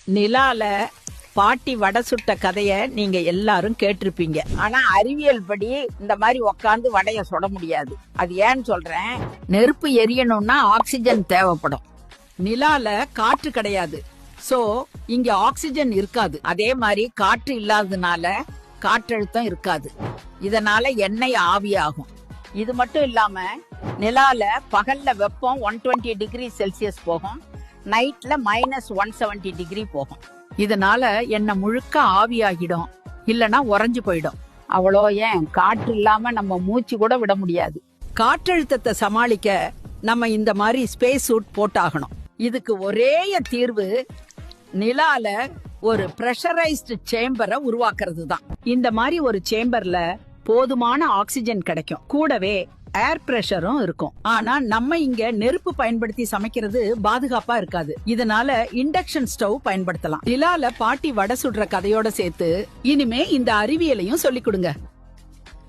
நிலால பாட்டி வடை சுட்ட கதைய நீங்க எல்லாரும் கேட்டிருப்பீங்க. ஆனா அறிவியல் படி இந்த மாதிரி உக்காந்து வடைய சுட முடியாது. அது ஏன்னு சொல்றேன். நெருப்பு எரியணும்னா ஆக்சிஜன் தேவைப்படும். நிலால காற்று கிடையாது. சோ இங்க ஆக்சிஜன் இருக்காது. அதே மாதிரி காற்று இல்லாததுனால காற்றழுத்தம் இருக்காது. இதனால எண்ணெய் ஆவியாகும். இது மட்டும் இல்லாம நிலால பகல்ல வெப்பம் 120 டிகிரி செல்சியஸ் போகும், நைட்ல -170 டிகிரி போகும். இதனால எண்ணெய் முழுக்க ஆவியாகிடும், இல்லனா உறைஞ்சு போயிடும். அவ்வளோ ஏன் காற்று இல்லாம நம்ம மூச்சு கூட விட முடியாது. காற்றழுத்தத்தை சமாளிக்க நம்ம இந்த மாதிரி ஸ்பேஸ் சூட் போட்டாகணும். இதுக்கு ஒரே தீர்வு நிலால ஒரு பிரஷரைஸ்டு சேம்பரை உருவாக்குறது தான். இந்த மாதிரி ஒரு சேம்பர்ல போதுமான ஆக்சிஜன் கிடைக்கும், கூடவே ஏர் பிரஷரும் இருக்கும். ஆனா நம்ம இங்க நெருப்பு பயன்படுத்தி சமைக்கிறது பாதுகாப்பா இருக்காது. இதனால இண்டக்ஷன் ஸ்டவ் பயன்படுத்தலாம். நிலால பாட்டி வடை சுடுற கதையோட சேர்த்து இனிமே இந்த அறிவியலையும் சொல்லிக் கொடுங்க.